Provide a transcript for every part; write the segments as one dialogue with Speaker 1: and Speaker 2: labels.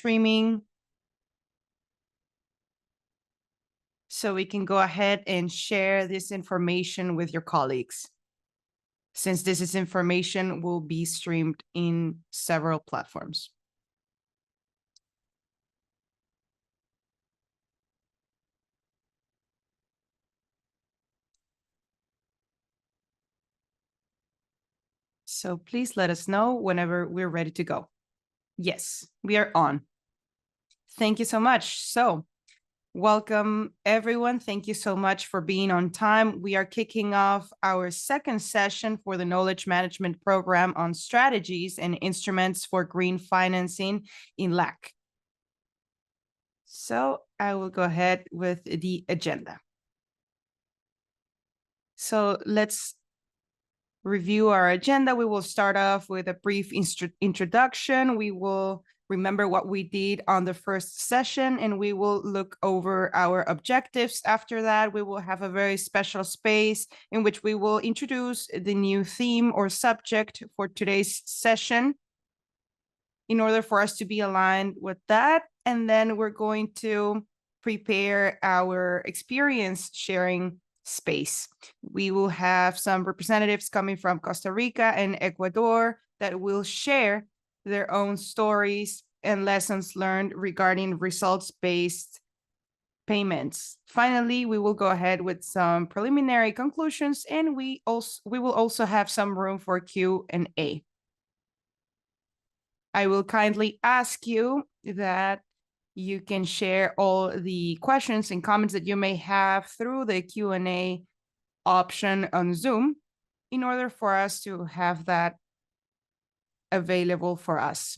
Speaker 1: streaming. So we can go ahead and share this information with your colleagues, since this is information will be streamed in several platforms. So please let us know whenever we're ready to go. Yes, we are on. Thank you so much. So welcome, everyone. Thank you so much for being on time. We are kicking off our second session for the Knowledge Management Program on strategies and instruments for green financing in LAC. So I will go ahead with the agenda. So let's review our agenda. We will start off with a brief introduction. We will remember what we did on the first session, and we will look over our objectives. After that, we will have a very special space in which we will introduce the new theme or subject for today's session in order for us to be aligned with that. And then we're going to prepare our experience sharing space. We will have some representatives coming from Costa Rica and Ecuador that will share their own stories and lessons learned regarding results-based payments. Finally, we will go ahead with some preliminary conclusions, and we will also have some room for Q&A. I will kindly ask you that you can share all the questions and comments that you may have through the Q&A option on Zoom in order for us to have that available for us.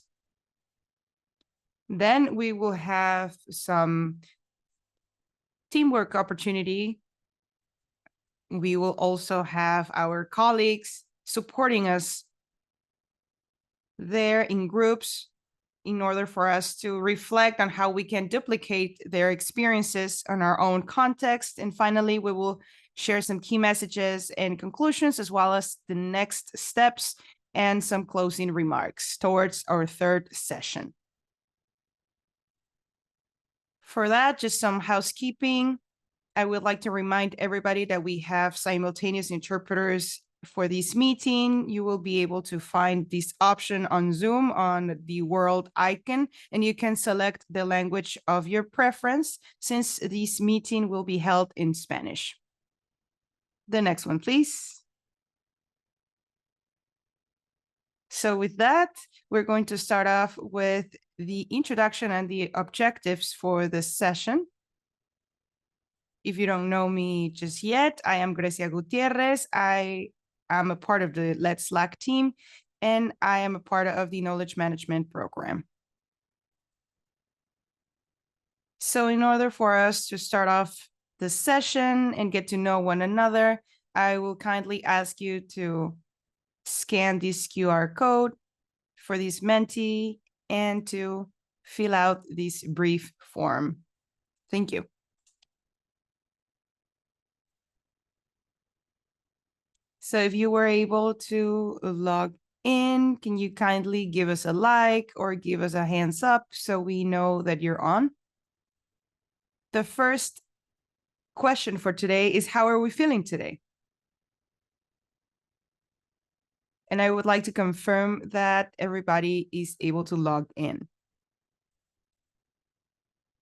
Speaker 1: Then we will have some teamwork opportunity. We will also have our colleagues supporting us there in groups in order for us to reflect on how we can duplicate their experiences on our own context. And finally, we will share some key messages and conclusions, as well as the next steps and some closing remarks towards our third session. For that, just some housekeeping. I would like to remind everybody that we have simultaneous interpreters for this meeting. You will be able to find this option on Zoom on the world icon, and you can select the language of your preference, since this meeting will be held in Spanish. The next one, please. So with that, we're going to start off with the introduction and the objectives for this session. If you don't know me just yet, I am Grecia Gutierrez. I am a part of the Let's LAC team, and I am a part of the Knowledge Management Program. So in order for us to start off the session and get to know one another, I will kindly ask you to scan this QR code for this Menti and to fill out this brief form. Thank you. So if you were able to log in, can you kindly give us a like or give us a hands up so we know that you're on? The first question for today is, how are we feeling today? And I would like to confirm that everybody is able to log in.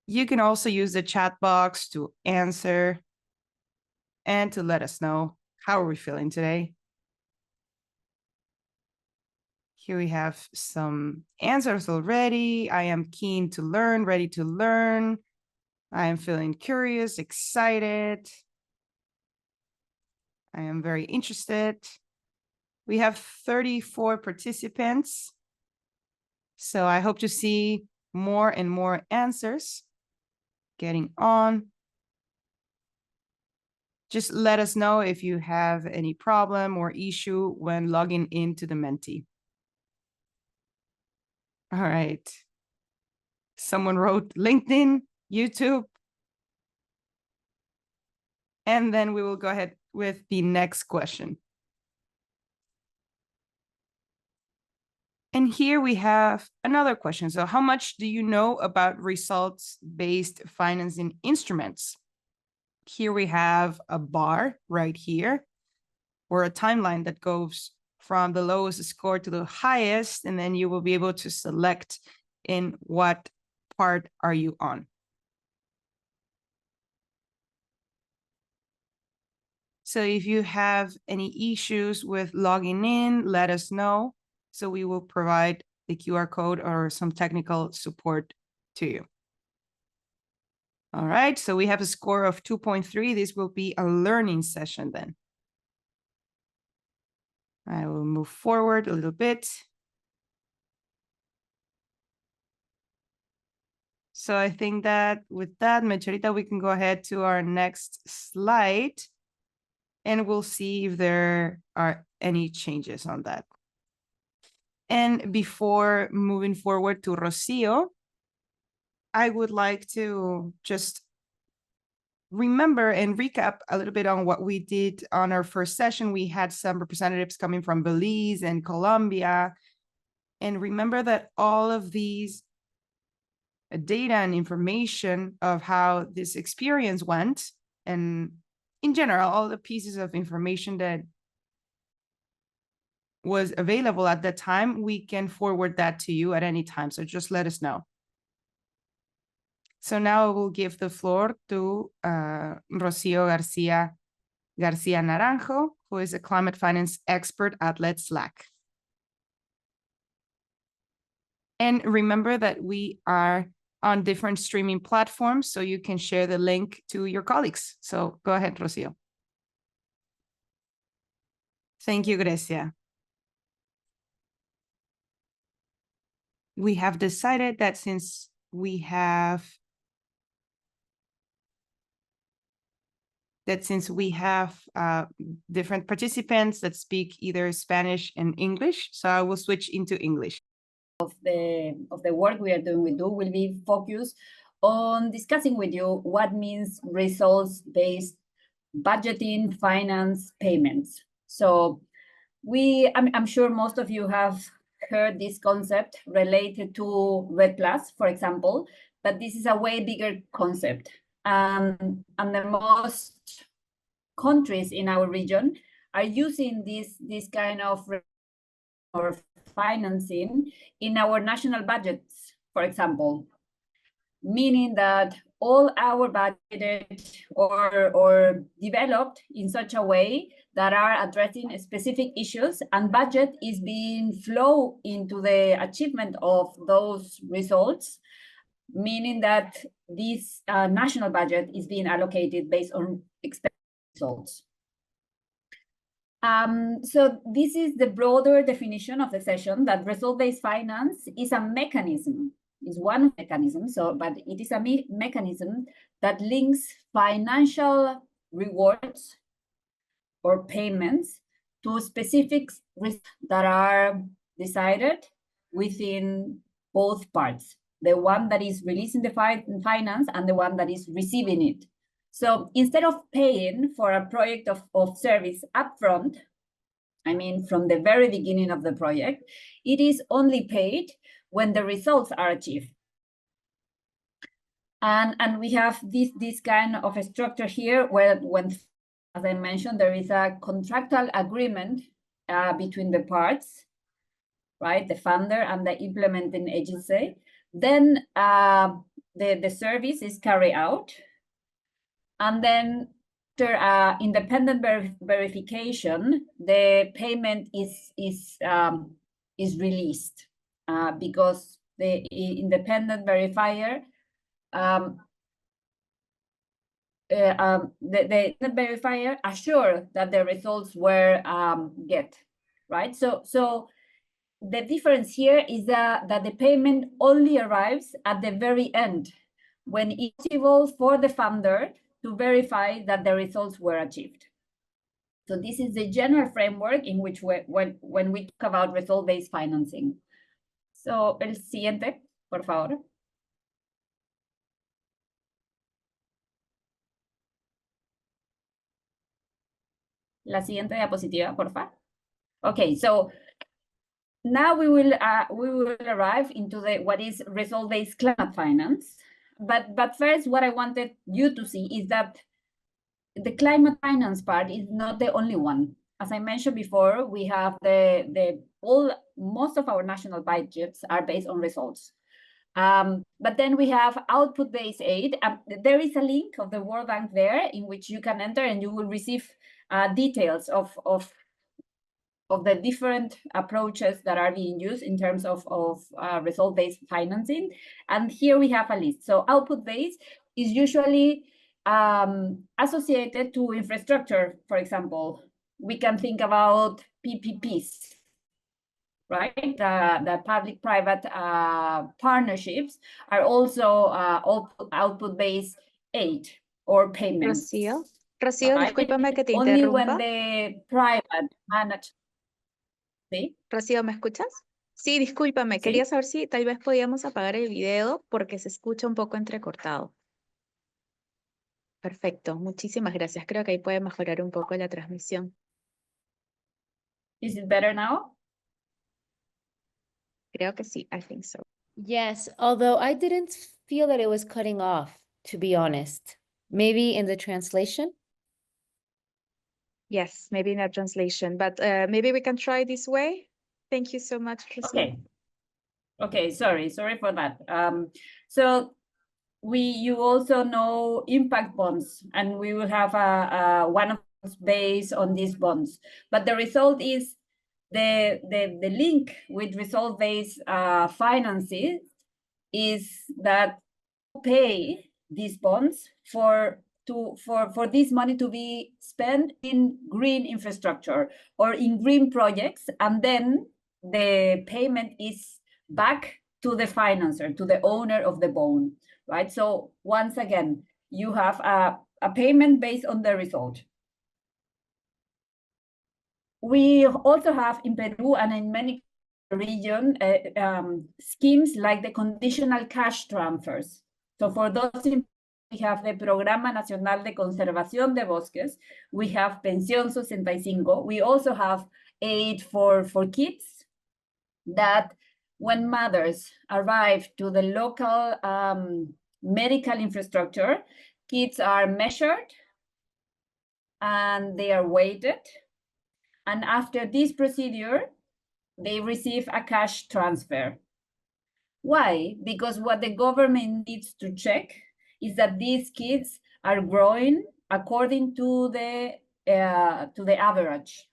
Speaker 1: You can also use the chat box to answer and to let us know how are we feeling today. Here we have some answers already. I am keen to learn, ready to learn. I am feeling curious, excited. I am very interested. We have 34 participants. So I hope to see more and more answers getting on. Just let us know if you have any problem or issue when logging into the Menti. All right. Someone wrote LinkedIn, YouTube. And then we will go ahead with the next question. And here we have another question. So how much do you know about results-based financing instruments? Here we have a bar right here, or a timeline that goes from the lowest score to the highest, and then you will be able to select in what part are you on. So if you have any issues with logging in, let us know. So we will provide the QR code or some technical support to you. All right, so we have a score of 2.3. This will be a learning session then. I will move forward a little bit. So I think that with that, Mecherita, we can go ahead to our next slide and we'll see if there are any changes on that. And before moving forward to Rocio, I would like to just remember and recap a little bit on what we did on our first session. We had some representatives coming from Belize and Colombia. And remember that all of these data and information of how this experience went, and in general, all the pieces of information that was available at that time, we can forward that to you at any time. So just let us know. So now I will give the floor to Rocio Garcia Naranjo, who is a climate finance expert at Let's LAC. And remember that we are on different streaming platforms, so you can share the link to your colleagues. So go ahead, Rocio. Thank you, Grecia. We have decided that since we have different participants that speak either Spanish and English, so I will switch into English.
Speaker 2: Of the work we are doing with you will be focused on discussing with you what means results-based budgeting, finance, payments. So I'm sure most of you have heard this concept related to RED+, for example, but this is a way bigger concept. And the most countries in our region are using this kind of or financing in our national budgets, for example, meaning that all our budgeted or developed in such a way that are addressing specific issues, and budget is being flow into the achievement of those results, meaning that this national budget is being allocated based on expected results. So this is the broader definition of the session, that result-based finance is a mechanism, is one mechanism, but it is a mechanism that links financial rewards or payments to specific risks that are decided within both parts, the one that is releasing the finance and the one that is receiving it. So instead of paying for a project of service upfront, I mean, from the very beginning of the project, it is only paid when the results are achieved. And we have this kind of a structure here where, when, as I mentioned, there is a contractual agreement between the parts, right? The funder and the implementing agency. Then the service is carried out. And then after independent verification, the payment is released because the independent verifier the verifier assured that the results were get, right? So the difference here is that the payment only arrives at the very end, when it's possible for the funder to verify that the results were achieved. So this is the general framework in which when we talk about result-based financing. So el siguiente, por favor. La siguiente diapositiva, por favor. Okay, so Now we will arrive into what is result-based climate finance. But first, what I wanted you to see is that the climate finance part is not the only one. As I mentioned before, we have most of our national budgets are based on results. But then we have output-based aid. There is a link of the World Bank there in which you can enter and you will receive details of the different approaches that are being used in terms of result-based financing. And here we have a list. So output-based is usually associated to infrastructure, for example. We can think about PPPs, right? The public-private partnerships are also output-based aid or payments.
Speaker 3: Rocío,
Speaker 2: right?
Speaker 3: discúlpame que te
Speaker 2: Only when
Speaker 3: interrumpa.
Speaker 2: the private manage. ¿Sí?
Speaker 3: Rocío, ¿me escuchas? Sí, discúlpame.
Speaker 2: Sí.
Speaker 3: Quería saber si tal vez podíamos apagar el video porque se escucha un poco entrecortado. Perfecto, muchísimas gracias. Creo que ahí puede mejorar un poco la transmisión.
Speaker 2: Is it better now?
Speaker 3: Creo que sí, I think so.
Speaker 4: Yes, although I didn't feel that it was cutting off, to be honest. Maybe in the translation?
Speaker 3: Yes, maybe in a translation, but maybe we can try this way. Thank you so much, Rocío.
Speaker 2: Okay, sorry for that. So you also know impact bonds, and we will have one of those based on these bonds. But the result is the link with result-based finances is that pay these bonds for this money to be spent in green infrastructure or in green projects, and then the payment is back to the financer, to the owner of the bond, right? So once again, you have a payment based on the result. We also have in Peru and in many regions schemes like the conditional cash transfers. So for those, we have the Programa Nacional de Conservación de Bosques. We have Pensión 65. We also have aid for kids that when mothers arrive to the local medical infrastructure, kids are measured and they are weighted. And after this procedure, they receive a cash transfer. Why? Because what the government needs to check is that these kids are growing according to the average,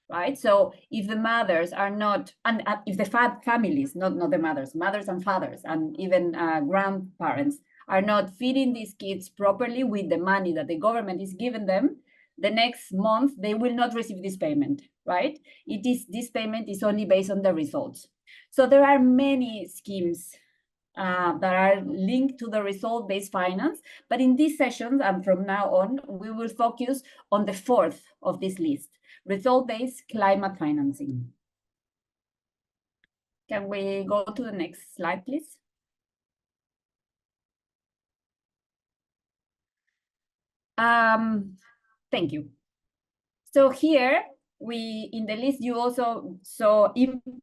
Speaker 2: right? So if the mothers are not, and if the families, not the mothers and fathers, and even grandparents are not feeding these kids properly with the money that the government is giving them, the next month they will not receive this payment, right? This payment is only based on the results. So there are many schemes that are linked to the result-based finance, but in these sessions and from now on, we will focus on the fourth of this list, result-based climate financing. Can we go to the next slide, please? Thank you. So here, in the list, you also saw impact,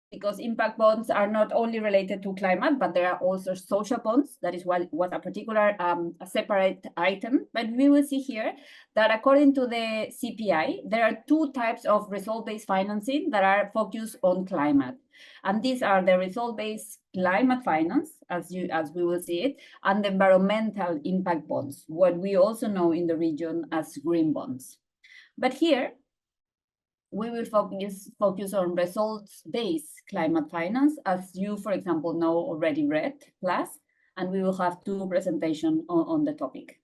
Speaker 2: because impact bonds are not only related to climate, but there are also social bonds. That is what a particular, a separate item. But we will see here that according to the CPI, there are two types of result-based financing that are focused on climate. And these are the result-based climate finance, as we will see it, and the environmental impact bonds, what we also know in the region as green bonds. But here, we will focus on results-based climate finance, as you, for example, know already read class, and we will have two presentations on the topic.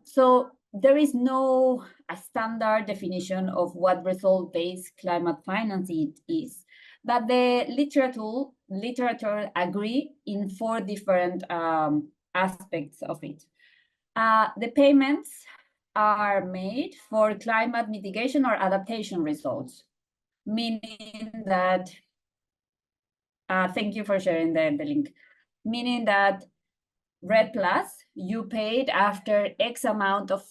Speaker 2: So there is no standard definition of what result-based climate financing is, but the literature agree in four different aspects of it. The payments are made for climate mitigation or adaptation results, meaning that, thank you for sharing the link, meaning that Red Plus, you paid after X amount of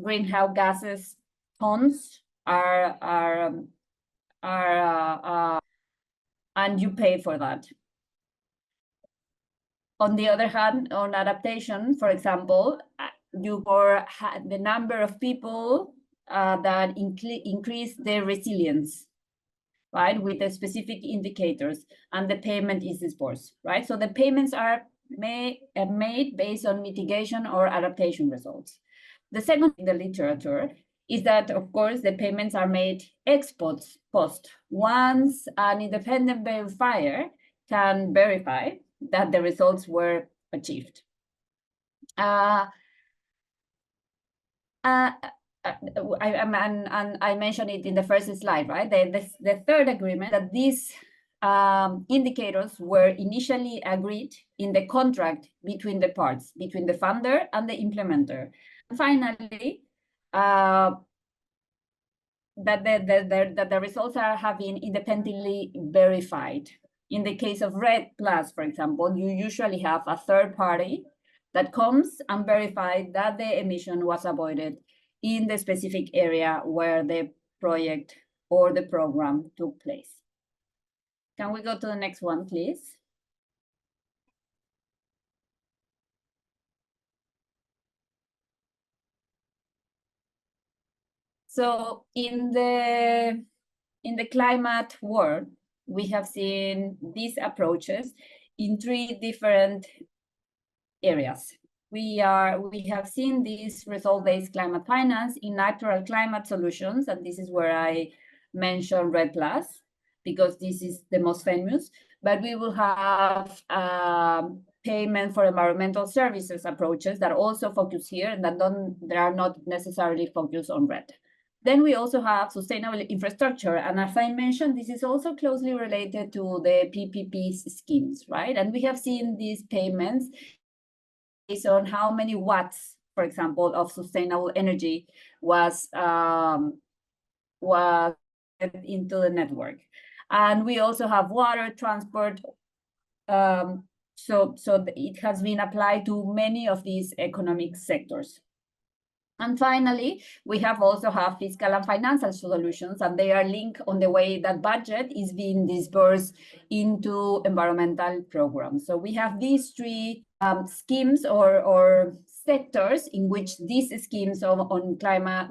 Speaker 2: greenhouse gases tons and you pay for that. On the other hand, on adaptation, for example, the number of people that increase their resilience, right, with the specific indicators, and the payment is disbursed, right? So the payments are made based on mitigation or adaptation results. The second in the literature is that, of course, the payments are made ex post. Once an independent verifier can verify that the results were achieved. I mentioned it in the first slide, right? The third agreement that these indicators were initially agreed in the contract between the parts, between the funder and the implementer. And finally, that the results have been independently verified. In the case of RED+, for example, you usually have a third party that comes and verifies that the emission was avoided in the specific area where the project or the program took place. Can we go to the next one, please? So in the climate world, we have seen these approaches in 3 different areas. We have seen this result-based climate finance in natural climate solutions, and this is where I mentioned RED+, because this is the most famous, but we will have payment for environmental services approaches that also focus here and that are not necessarily focused on RED. Then we also have sustainable infrastructure. And as I mentioned, this is also closely related to the PPP schemes, right? And we have seen these payments based on how many watts, for example, of sustainable energy was into the network. And we also have water transport. So it has been applied to many of these economic sectors. And finally, we have also fiscal and financial solutions, and they are linked on the way that budget is being disbursed into environmental programs. So we have these 3 schemes or sectors in which these schemes on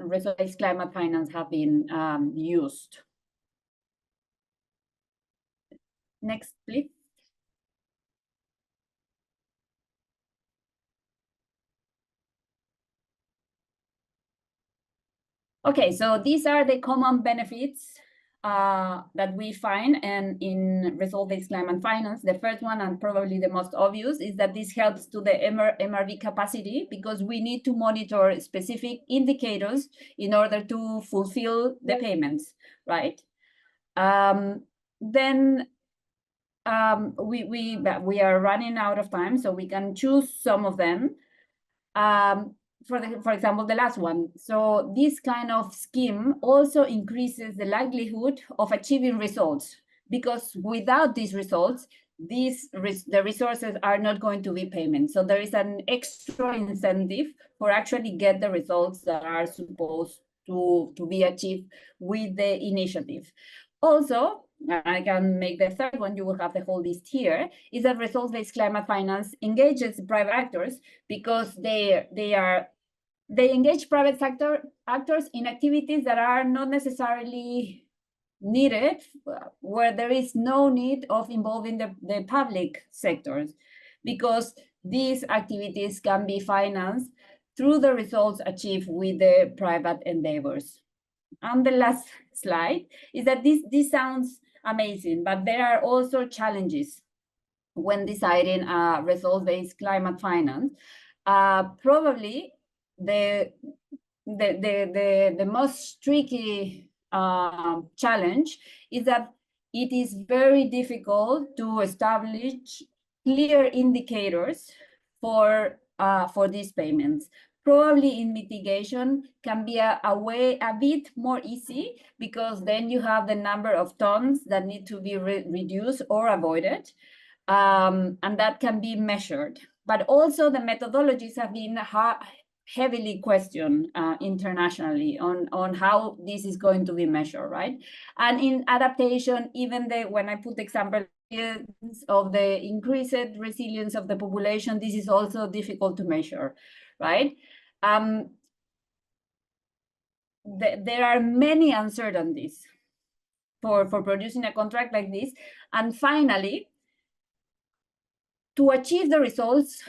Speaker 2: result-based climate finance have been used. Next, please. Okay, so these are the common benefits that we find in result-based climate finance. The first one, and probably the most obvious, is that this helps to the MRV capacity, because we need to monitor specific indicators in order to fulfill the payments, right? Then we are running out of time, so we can choose some of them. For example, the last one. So this kind of scheme also increases the likelihood of achieving results, because without these results, the resources are not going to be payment. So there is an extra incentive for actually get the results that are supposed to be achieved with the initiative. Also, I can make the third one, you will have the whole list here, is that results-based climate finance engages private actors, because they engage private sector actors in activities that are not necessarily needed, where there is no need of involving the public sectors, because these activities can be financed through the results achieved with the private endeavors. And the last slide is that this sounds amazing, but there are also challenges when deciding result-based climate finance. Probably the most tricky challenge is that it is very difficult to establish clear indicators for these payments. Probably in mitigation can be a bit more easy, because then you have the number of tons that need to be reduced or avoided, and that can be measured. But also the methodologies have been heavily questioned internationally on how this is going to be measured, right? And in adaptation, even when I put the example of the increased resilience of the population, this is also difficult to measure, right? There are many uncertainties for producing a contract like this. And finally, to achieve the results,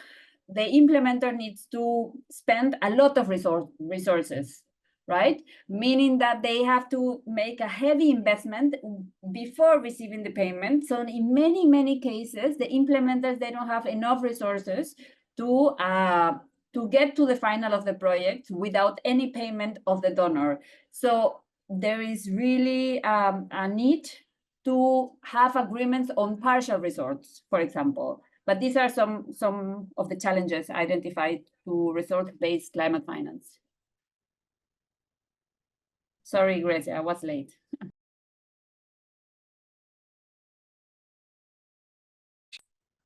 Speaker 2: the implementer needs to spend a lot of resources, right? Meaning that they have to make a heavy investment before receiving the payment. So in many, many cases, the implementers, they don't have enough resources to get to the final of the project without any payment of the donor. So there is really a need to have agreements on partial resorts, for example. But these are some of the challenges identified to resort-based climate finance. Sorry, Grecia, I was late.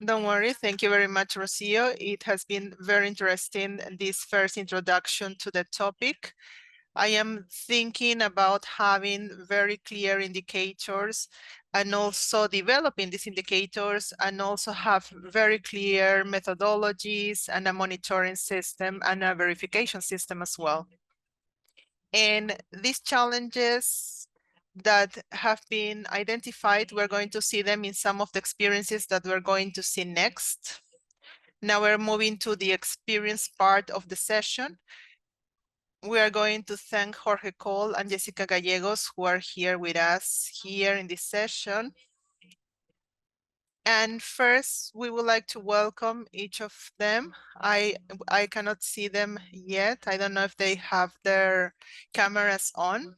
Speaker 5: Don't worry. Thank you very much, Rocio. It has been very interesting, this first introduction to the topic. I am thinking about having very clear indicators and also developing these indicators and also have very clear methodologies and a monitoring system and a verification system as well. And these challenges that have been identified, we're going to see them in some of the experiences that we're going to see next. Now we're moving to the experience part of the session. We are going to thank Jorge Cole and Jessica Gallegos, who are here with us here in this session. And first, we would like to welcome each of them. I cannot see them yet. I don't know if they have their cameras on.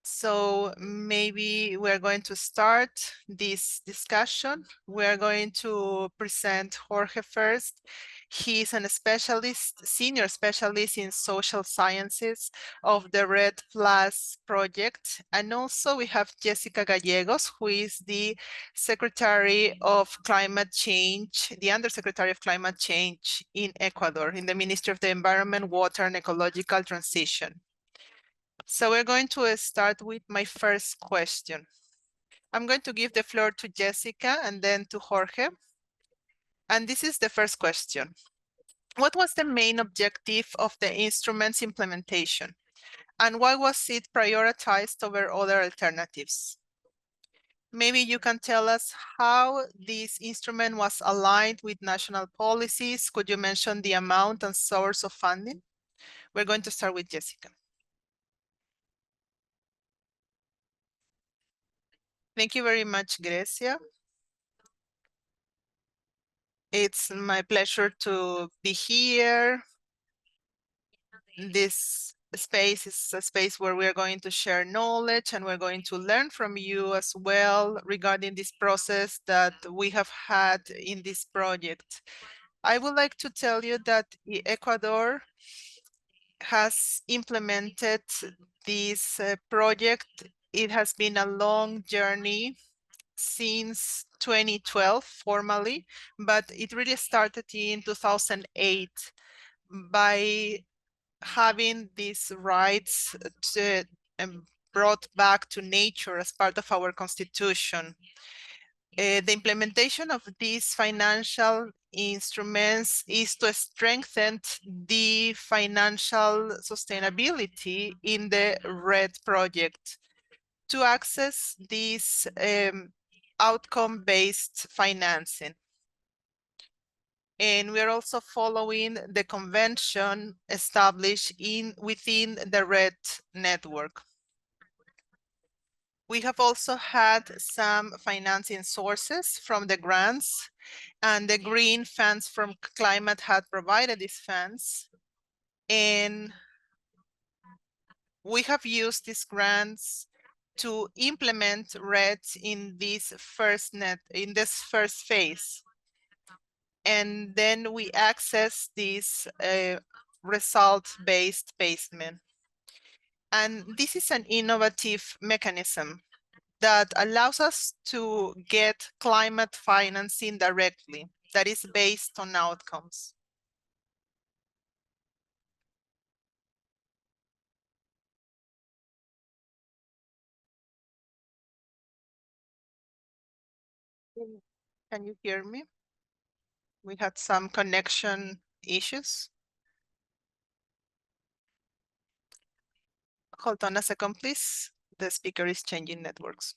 Speaker 5: So maybe we're going to start this discussion. We're going to present Jorge first. He's a specialist, senior specialist in social sciences of the Red Plus project. And also we have Jessica Gallegos, who is the Secretary of Climate Change, the Undersecretary of Climate Change in Ecuador, in the Ministry of the Environment, Water and Ecological Transition. So we're going to start with my first question. I'm going to give the floor to Jessica and then to Jorge. And this is the first question. What was the main objective of the instrument's implementation? And why was it prioritized over other alternatives? Maybe you can tell us how this instrument was aligned with national policies. Could you mention the amount and source of funding? We're going to start with Jessica. Thank you very much, Grecia. It's my pleasure to be here. This space is a space where we're going to share knowledge and we're going to learn from you as well regarding this process that we have had in this project. I would like to tell you that Ecuador has implemented this project. It has been a long journey since 2012 formally, but it really started in 2008 by having these rights brought back to nature as part of our constitution. The implementation of these financial instruments is to strengthen the financial sustainability in the RED project to access this outcome-based financing. And we're also following the convention established within the RED network. We have also had some financing sources from the grants, and the green funds from climate had provided these funds. And we have used these grants to implement RED in this first phase. And then we access this result-based payment. And this is an innovative mechanism that allows us to get climate financing directly that is based on outcomes. Can you hear me? We had some connection issues. Hold on a second, please. The speaker is changing networks.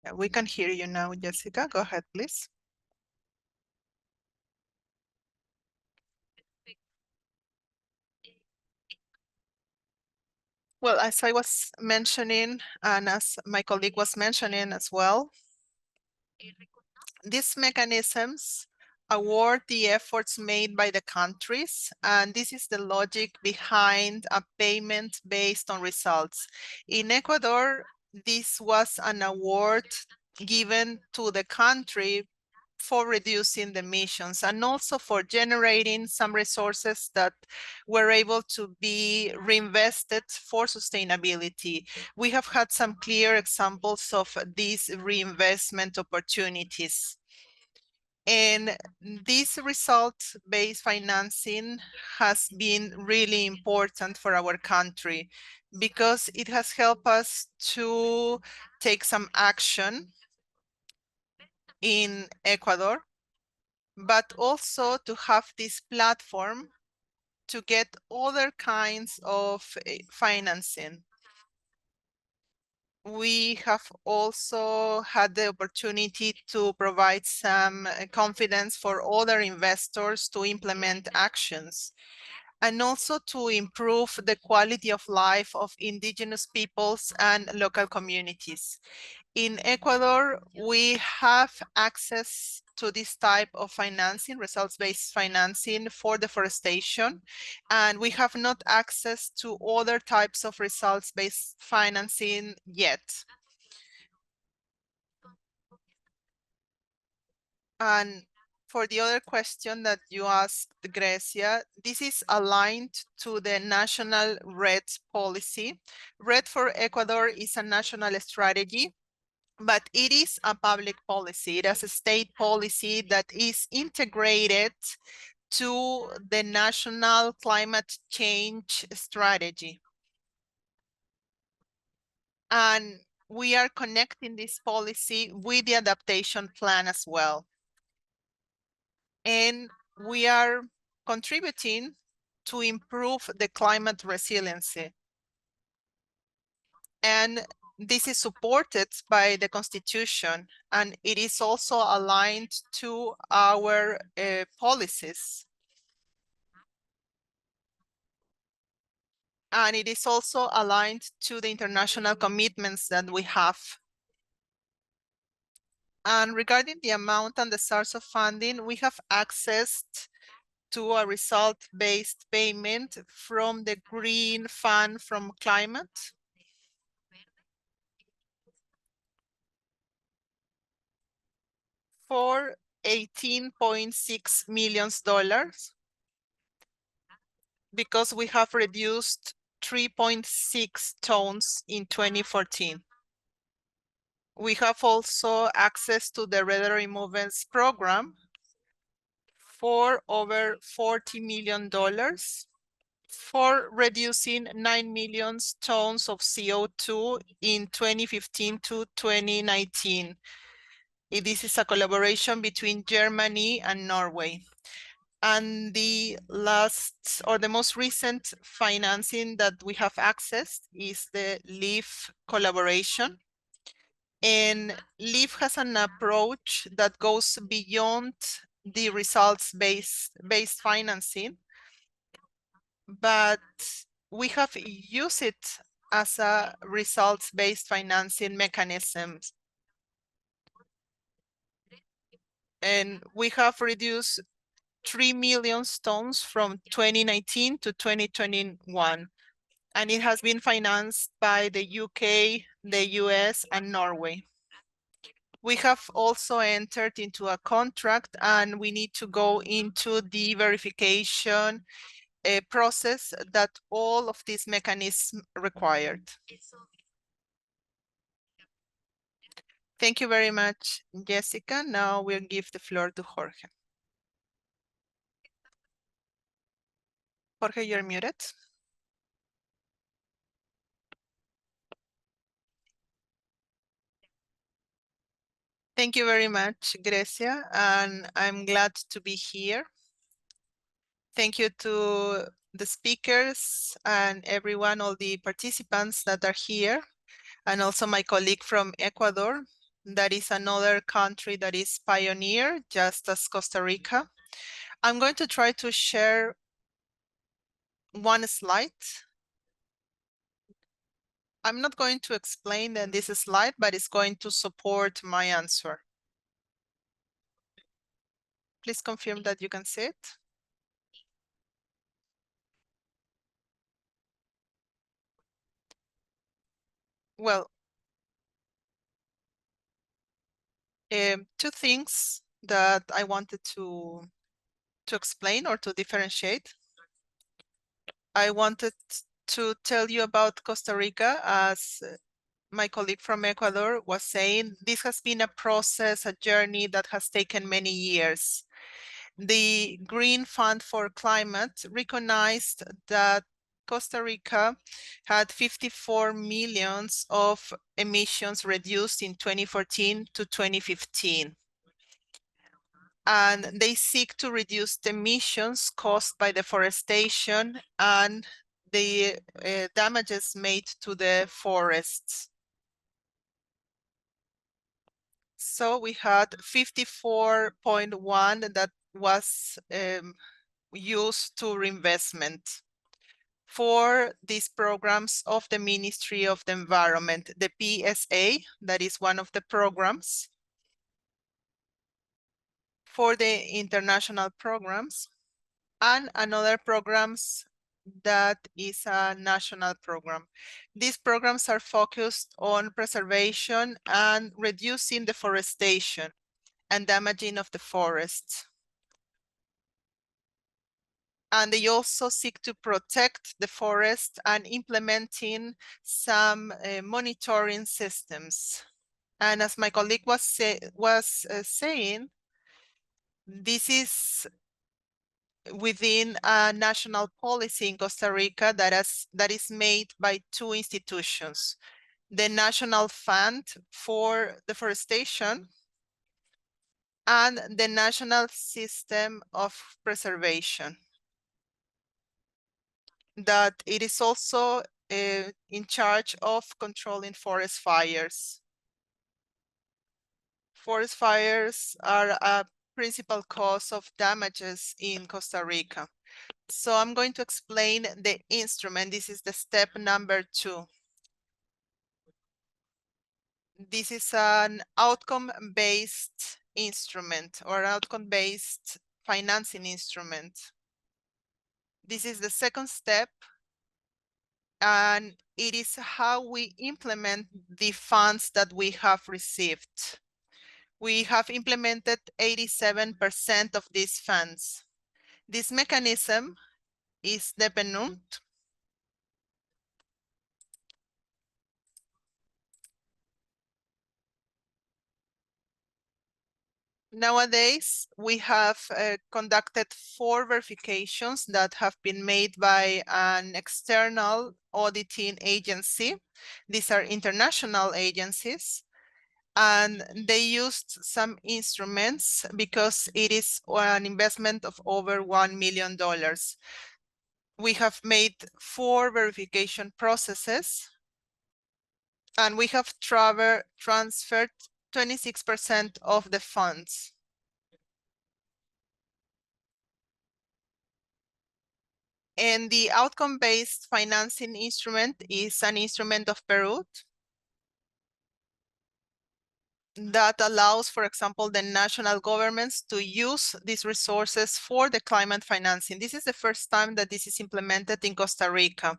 Speaker 5: Yeah, we can hear you now, Jessica. Go ahead, please. Well, as I was mentioning, and as my colleague was mentioning as well, these mechanisms award the efforts made by the countries, and this is the logic behind a payment based on results. In Ecuador, this was an award given to the country for reducing the emissions and also for generating some resources that were able to be reinvested for sustainability. We have had some clear examples of these reinvestment opportunities. And this result-based financing has been really important for our country because it has helped us to take some action in Ecuador, but also to have this platform to get other kinds of financing. We have also had the opportunity to provide some confidence for other investors to implement actions and also to improve the quality of life of indigenous peoples and local communities. In Ecuador, we have access to this type of financing, results-based financing for deforestation, and we have not access to other types of results-based financing yet. And for the other question that you asked, Grecia, this is aligned to the national RED policy. RED for Ecuador is a national strategy, but it is a public policy. It is a state policy that is integrated to the national climate change strategy. And we are connecting this policy with the adaptation plan as well. And we are contributing to improve the climate resiliency. And this is supported by the Constitution, and it is also aligned to our policies. And it is also aligned to the international commitments that we have. And regarding the amount and the source of funding, we have accessed to a result-based payment from the Green Fund from Climate. For $18.6 million because we have reduced 3.6 tons in 2014. We have also access to the Red Removals program for over $40 million for reducing 9 million tons of CO2 in 2015 to 2019. This is a collaboration between Germany and Norway. And the last or the most recent financing that we have accessed is the LEAF collaboration. And LEAF has an approach that goes beyond the results-based financing, but we have used it as a results-based financing mechanism. And we have reduced 3 million tons from 2019 to 2021. And it has been financed by the UK, the US, and Norway. We have also entered into a contract, and we need to go into the verification process that all of these mechanisms required. Thank you very much, Jessica. Now we'll give the floor to Jorge. Jorge, you're muted. Thank you very much, Grecia, and I'm glad to be here. Thank you to the speakers and everyone, all the participants that are here, and also my colleague from Ecuador. That is another country that is pioneer, just as Costa Rica. I'm going to try to share one slide. I'm not going to explain this slide, but it's going to support my answer. Please confirm that you can see it. Well, two things that I wanted to explain or to differentiate. I wanted to tell you about Costa Rica. As my colleague from Ecuador was saying, this has been a process, a journey that has taken many years. The Green Fund for Climate recognized that Costa Rica had 54 millions of emissions reduced in 2014 to 2015. And they seek to reduce the emissions caused by deforestation and the damages made to the forests. So we had 54.1 that was used to reinvestment for these programs of the Ministry of the Environment, the PSA, that is one of the programs. For the international programs, and another programs that is a national program. These programs are focused on preservation and reducing deforestation and damaging of the forests. And they also seek to protect the forest and implementing some monitoring systems. And as my colleague was saying, this is within a national policy in Costa Rica that is made by two institutions: the National Fund for Deforestation and the National System of Preservation. That it is also in charge of controlling forest fires. Forest fires are a principal cause of damages in Costa Rica. So I'm going to explain the instrument. This is the step number 2. This is an outcome-based instrument or outcome-based financing instrument. This is the second step, and it is how we implement the funds that we have received. We have implemented 87% of these funds. This mechanism is the PNUD. Nowadays, we have conducted 4 verifications that have been made by an external auditing agency. These are international agencies, and they used some instruments because it is an investment of over $1 million. We have made 4 verification processes, and we have transferred 26% of the funds. And the outcome-based financing instrument is an instrument of PNUD. that allows, for example, the national governments to use these resources for the climate financing. This is the first time that this is implemented in Costa Rica.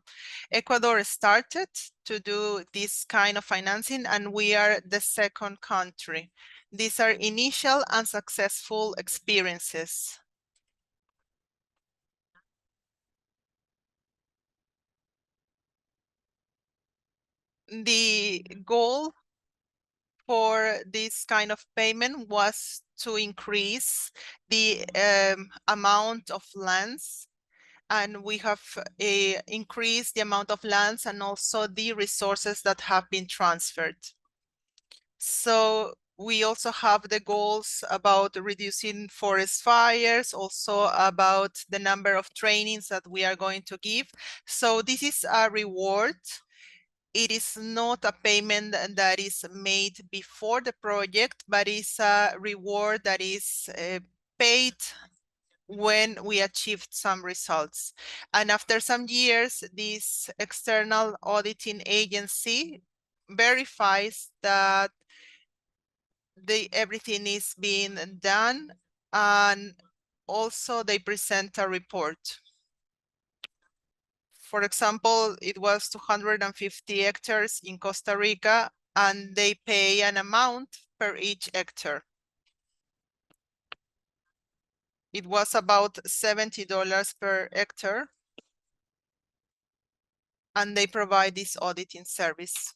Speaker 5: Ecuador started to do this kind of financing, and we are the second country. These are initial and successful experiences. The goal for this kind of payment was to increase the amount of lands, and we have increased the amount of lands and also the resources that have been transferred. So we also have the goals about reducing forest fires, also about the number of trainings that we are going to give. So this is a reward. It is not a payment that is made before the project, but it's a reward that is paid when we achieved some results. And after some years, this external auditing agency verifies that everything is being done, and also they present a report. For example, it was 250 hectares in Costa Rica, and they pay an amount per each hectare. It was about $70 per hectare, and they provide this auditing service.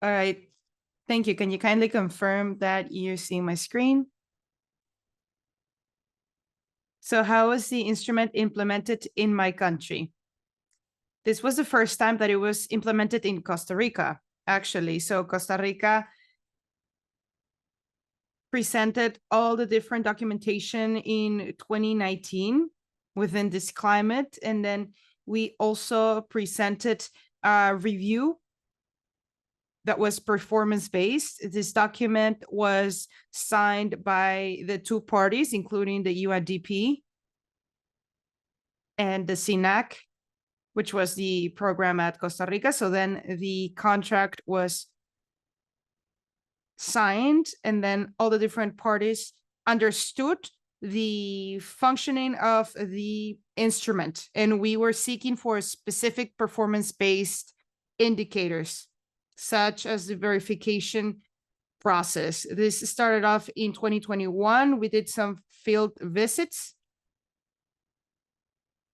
Speaker 1: All right, thank you. Can you kindly confirm that you're seeing my screen? So how was the instrument implemented in my country? This was the first time that it was implemented in Costa Rica, actually. So Costa Rica presented all the different documentation in 2019 within this climate. And then we also presented a review that was performance-based. This document was signed by the two parties, including the UNDP and the SINAC, which was the program at Costa Rica. So then the contract was signed, and then all the different parties understood the functioning of the instrument. And we were seeking for specific performance-based indicators, such as the verification process. This started off in 2021. We did some field visits,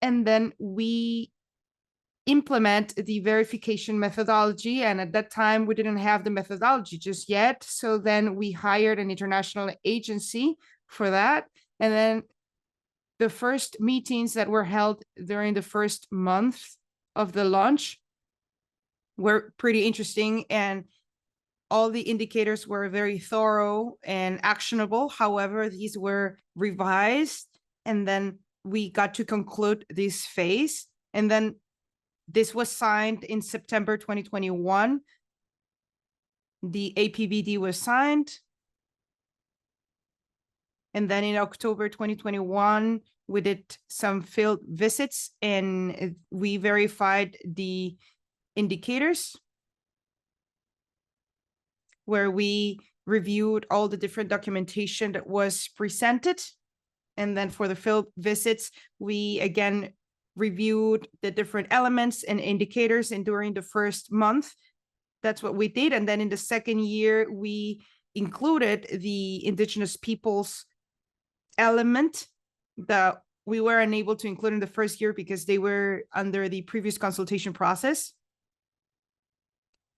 Speaker 1: and then we implement the verification methodology. And at that time, we didn't have the methodology just yet. So then we hired an international agency for that. And then the first meetings that were held during the first month of the launch were pretty interesting, and all the indicators were very thorough and actionable. However, these were revised, and then we got to conclude this phase. And then this was signed in September 2021. The APBD was signed. And then in October 2021, we did some field visits and we verified the indicators, where we reviewed all the different documentation that was presented. And then for the field visits, we again reviewed the different elements and indicators. And during the first month, that's what we did. And then in the second year, we included the indigenous peoples element that we were unable to include in the first year because they were under the previous consultation process.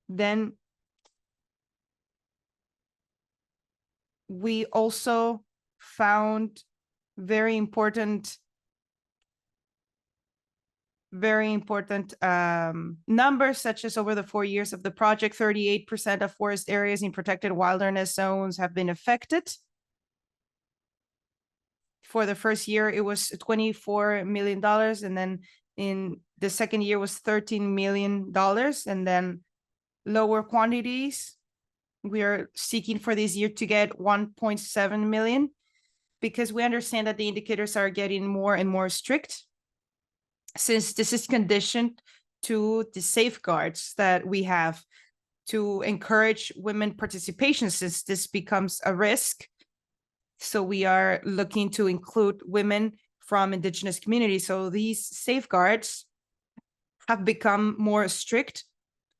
Speaker 1: Then we also found very important numbers, such as over the 4 years of the project, 38% of forest areas in protected wilderness zones have been affected. For the first year, it was $24 million. And then in the second year was $13 million. And then lower quantities, we are seeking for this year to get 1.7 million, because we understand that the indicators are getting more and more strict, since this is conditioned to the safeguards that we have to encourage women participation, since this becomes a risk. So we are looking to include women from indigenous communities. So these safeguards have become more strict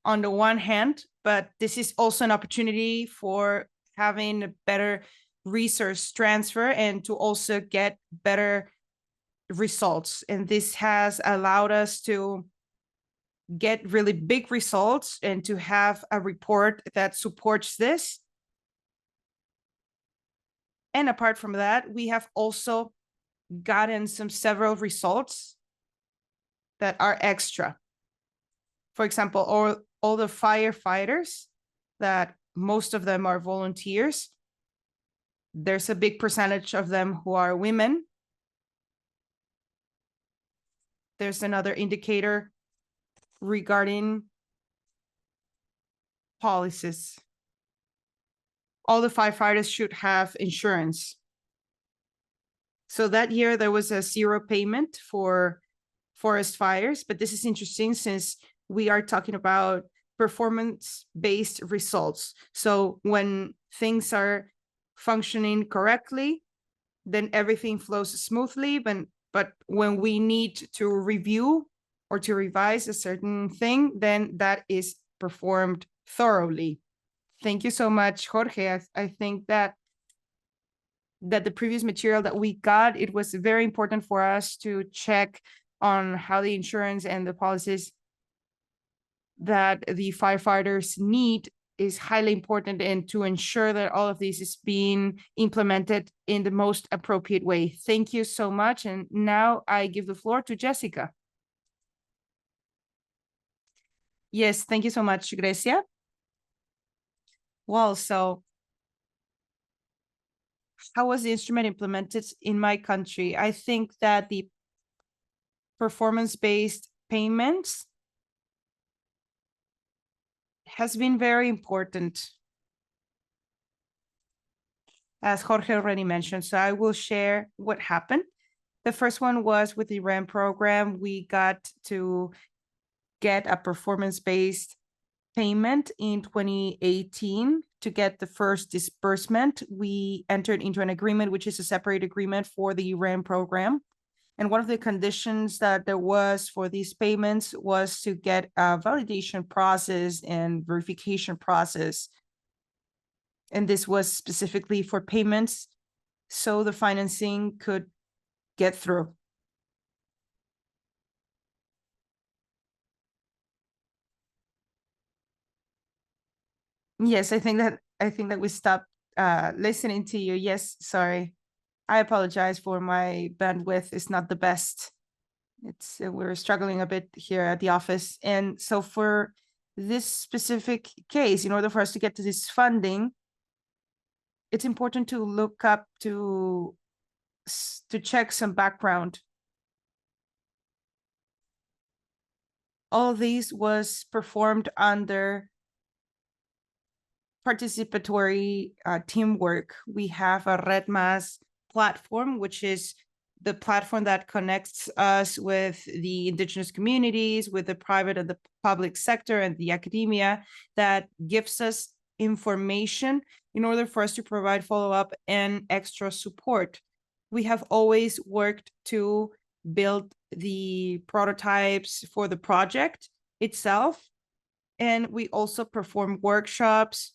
Speaker 1: on the one hand, but this is also an opportunity for having a better resource transfer and to also get better results. And this has allowed us to get really big results and to have a report that supports this. And apart from that, we have also gotten several results that are extra. For example, all the firefighters, that most of them are volunteers. There's a big percentage of them who are women. There's another indicator regarding policies. All the firefighters should have insurance. So that year there was a zero payment for forest fires, but this is interesting since we are talking about performance-based results. So when things are functioning correctly, then everything flows smoothly. But when we need to review or to revise a certain thing, then that is performed thoroughly. Thank you so much, Jorge. I think that the previous material that we got, it was very important for us to check on how the insurance and the policies that the firefighters need is highly important, and to ensure that all of this is being implemented in the most appropriate way. Thank you so much. And now I give the floor to Jessica. Yes, thank you so much, Grecia. Well, so how was the instrument implemented in my country? I think that the performance-based payments has been very important, as Jorge already mentioned. So I will share what happened. The first one was with the REM program. We got to get a performance-based payment in 2018. To get the first disbursement, we entered into an agreement, which is a separate agreement for the REM program. And one of the conditions that there was for these payments was to get a validation process and verification process. And this was specifically for payments, so the financing could get through. Yes, I think that we stopped listening to you. Yes, sorry. I apologize for my bandwidth. It's not the best. We're struggling a bit here at the office. And so for this specific case, in order for us to get to this funding, it's important to look up to check some background. All these was performed under participatory teamwork. We have a RedMass platform, which is the platform that connects us with the indigenous communities, with the private and the public sector and the academia, that gives us information in order for us to provide follow-up and extra support. We have always worked to build the prototypes for the project itself, and we also perform workshops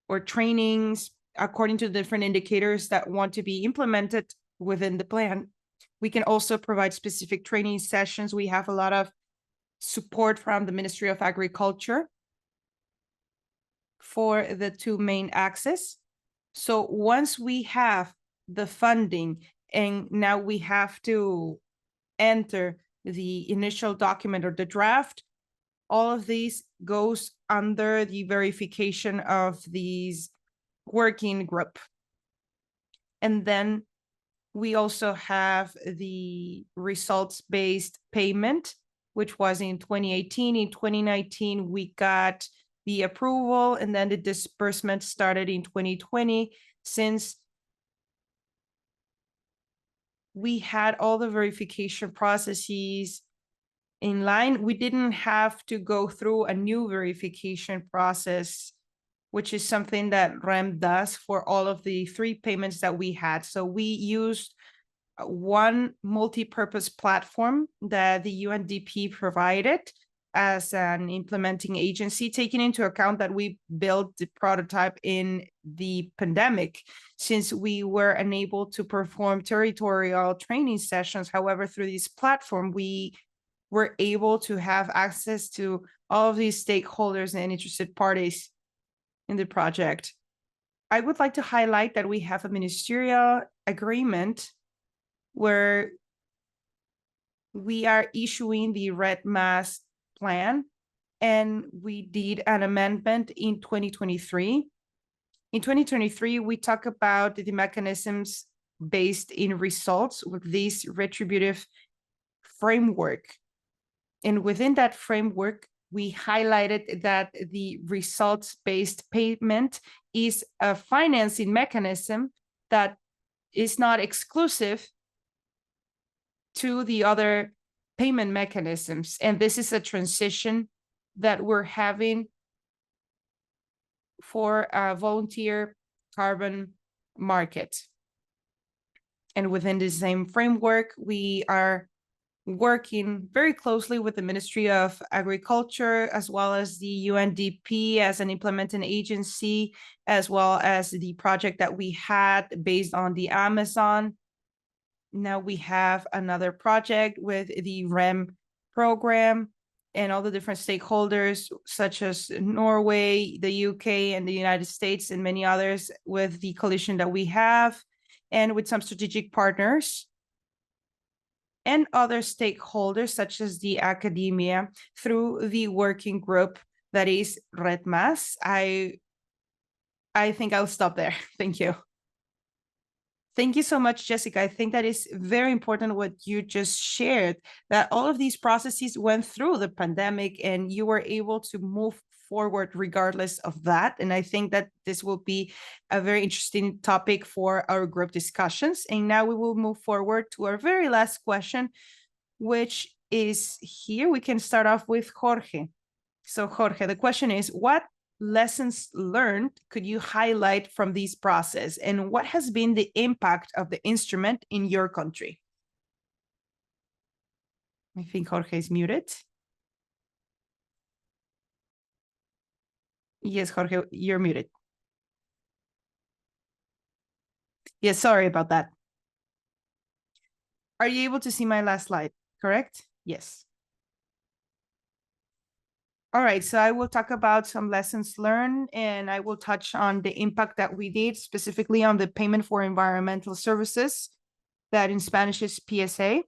Speaker 1: or trainings according to different indicators that want to be implemented within the plan. We can also provide specific training sessions. We have a lot of support from the Ministry of Agriculture for the two main axes. So once we have the funding, and now we have to enter the initial document or the draft, all of these goes under the verification of these working group. And then We also have the results-based payment, which was in 2018. In 2019, we got the approval, and then the disbursement started in 2020. Since we had all the verification processes in line, we didn't have to go through a new verification process, which is something that REM does for all of the 3 payments that we had. So we used one multi-purpose platform that the UNDP provided as an implementing agency, taking into account that we built the prototype in the pandemic, since we were unable to perform territorial training sessions. However, through this platform, we were able to have access to all of these stakeholders and interested parties in the project. I would like to highlight that we have a ministerial agreement where we are issuing the REDMAS plan, and we did an amendment in 2023. In 2023, we talk about the mechanisms based in results with this retributive framework. And within that framework, we highlighted that the results-based payment is a financing mechanism that is not exclusive to the other payment mechanisms. And this is a transition that we're having for a volunteer carbon market. And within the same framework, we are working very closely with the Ministry of Agriculture, as well as the UNDP as an implementing agency, as well as the project that we had based on the Amazon. Now we have another project with the REM program and all the different stakeholders, such as Norway, the UK, and the United States, and many others, with the coalition that we have, and with some strategic partners and other stakeholders, such as the academia, through the working group that is REDMAS. I think I'll stop there. Thank you. Thank you so much, Jessica. I think that is very important what you just shared, that all of these processes went through the pandemic and you were able to move forward regardless of that. And I think that this will be a very interesting topic for our group discussions. And now we will move forward to our very last question, which is here. We can start off with Jorge. So Jorge, the question is, what lessons learned could you highlight from this process, and what has been the impact of the instrument in your country? I think Jorge is muted. Yes, Jorge, you're muted. Yes, sorry about that. Are you able to see my last slide, correct? Yes. All right, so I will talk about some lessons learned, and I will touch on the impact that we did specifically on the payment for environmental services, that in Spanish is PSA.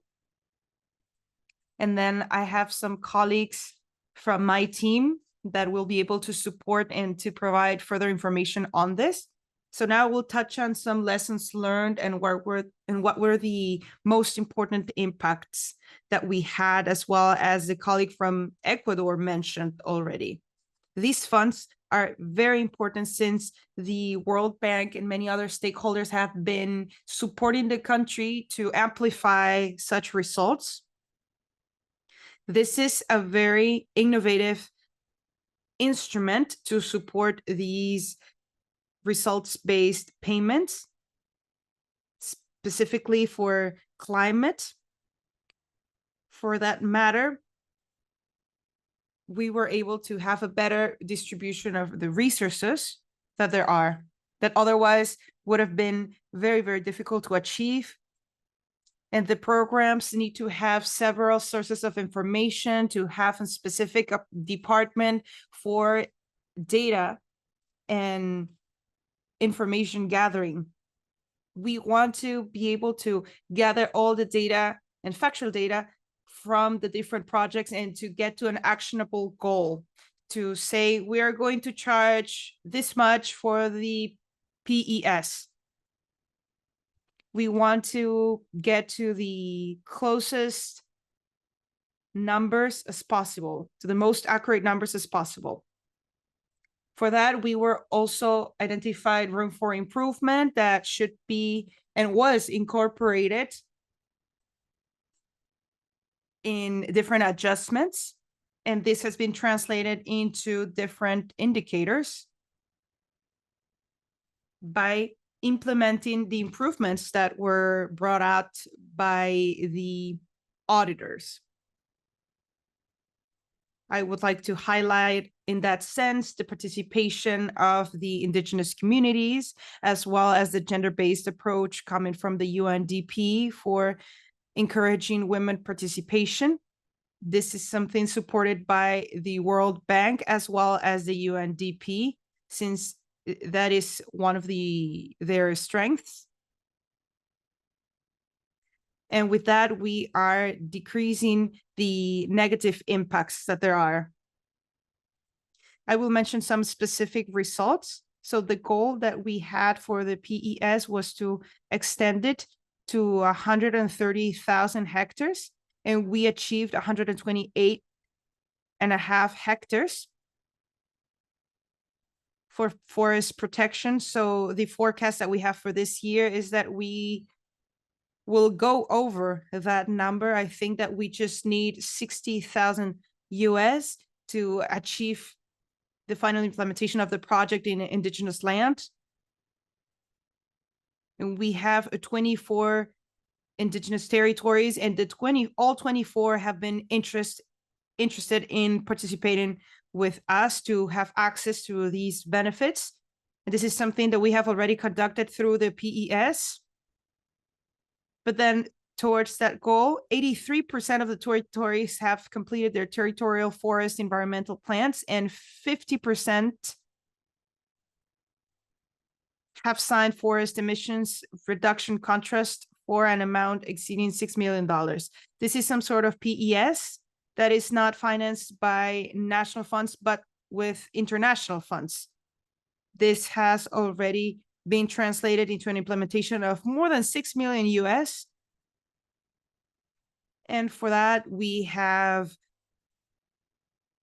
Speaker 1: And then I have some colleagues from my team that will be able to support and to provide further information on this. So now we'll touch on some lessons learned and what were the most important impacts that we had, as well as the colleague from Ecuador mentioned already. These funds are very important since the World Bank and many other stakeholders have been supporting the country to amplify such results. This is a very innovative instrument to support these results-based payments, specifically for climate. For that matter, we were able to have a better distribution of the resources that there are, that otherwise would have been very, very difficult to achieve. And the programs need to have several sources of information, to have a specific department for data and information gathering. We want to be able to gather all the data and factual data from the different projects and to get to an actionable goal, to say we are going to charge this much for the PES. We want to get to the closest numbers as possible, to the most accurate numbers as possible. For that, we were also identified room for improvement that should be and was incorporated in different adjustments. And this has been translated into different indicators by implementing the improvements that were brought out by the auditors. I would like to highlight in that sense the participation of the indigenous communities, as well as the gender-based approach coming from the UNDP for encouraging women participation. This is something supported by the World Bank as well as the UNDP, since that is one of their strengths. And with that, we are decreasing the negative impacts that there are. I will mention some specific results. So the goal that we had for the PES was to extend it to 130,000 hectares, and we achieved 128.5 hectares for forest protection. So the forecast that we have for this year is that we will go over that number. I think that we just need 60,000 US to achieve the final implementation of the project in indigenous land. And we have 24 indigenous territories, and all 24 have been interested in participating with us to have access to these benefits. And this is something that we have already conducted through the PES. But then towards that goal, 83% of the territories have completed their territorial forest environmental plans, and 50% have signed forest emissions reduction contracts for an amount exceeding $6 million. This is some sort of PES that is not financed by national funds, but with international funds. This has already been translated into an implementation of more than 6 million US. And for that, we have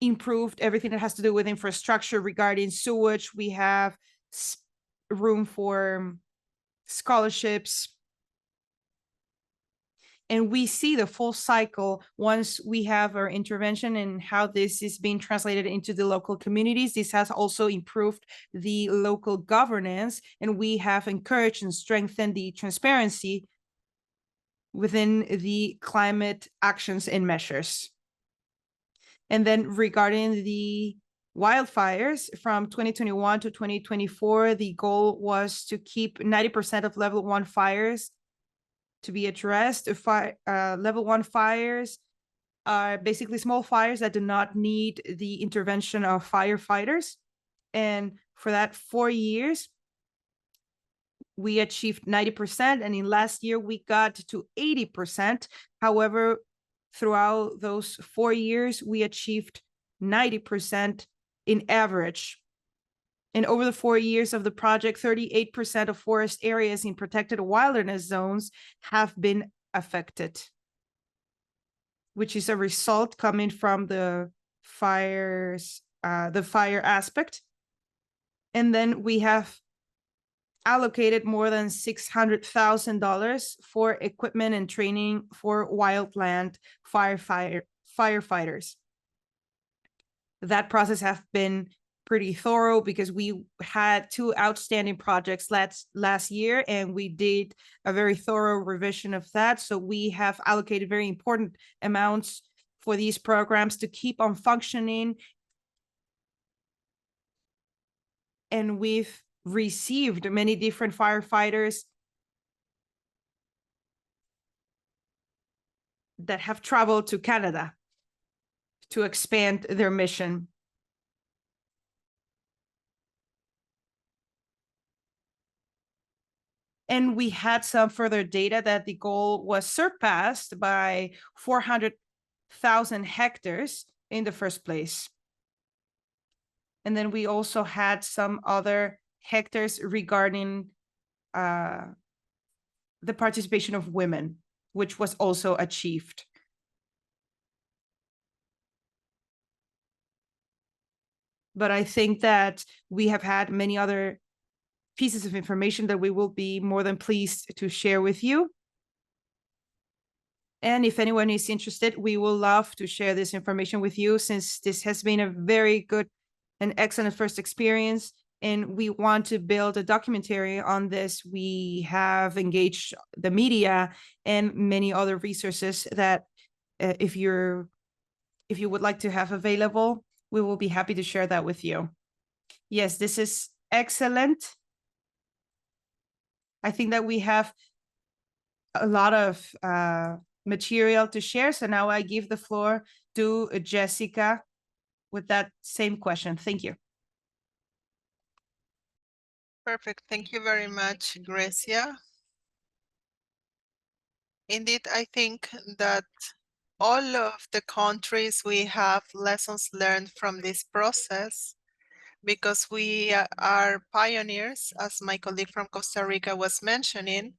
Speaker 1: improved everything that has to do with infrastructure regarding sewage. We have room for scholarships. And we see the full cycle once we have our intervention and how this is being translated into the local communities. This has also improved the local governance, and we have encouraged and strengthened the transparency within the climate actions and measures. And then regarding the wildfires from 2021 to 2024, the goal was to keep 90% of level 1 fires to be addressed. Level 1 fires are basically small fires that do not need the intervention of firefighters. And for that 4 years, we achieved 90%. And in last year, we got to 80%. However, throughout those 4 years, we achieved 90% in average. And over the 4 years of the project, 38% of forest areas in protected wilderness zones have been affected, which is a result coming from the fires, the fire aspect. And then we have allocated more than $600,000 for equipment and training for wildland firefighters. That process has been pretty thorough because we had 2 outstanding projects last year, and we did a very thorough revision of that. So we have allocated very important amounts for these programs to keep on functioning. And we've received many different firefighters that have traveled to Canada to expand their mission. And we had some further data that the goal was surpassed by 400,000 hectares in the first place. And then we also had some other hectares regarding the participation of women, which was also achieved. But I think that we have had many other pieces of information that we will be more than pleased to share with you. And if anyone is interested, we will love to share this information with you, since this has been a very good and excellent first experience. And we want to build a documentary on this. We have engaged the media and many other resources that if you would like to have available, we will be happy to share that with you. Yes, this is excellent. I think that we have a lot of material to share. So now I give the floor to Jessica with that same question. Thank you.
Speaker 5: Perfect. Thank you very much, Grecia. Indeed, I think that all of the countries, we have lessons learned from this process, because we are pioneers, as my colleague from Costa Rica was mentioning.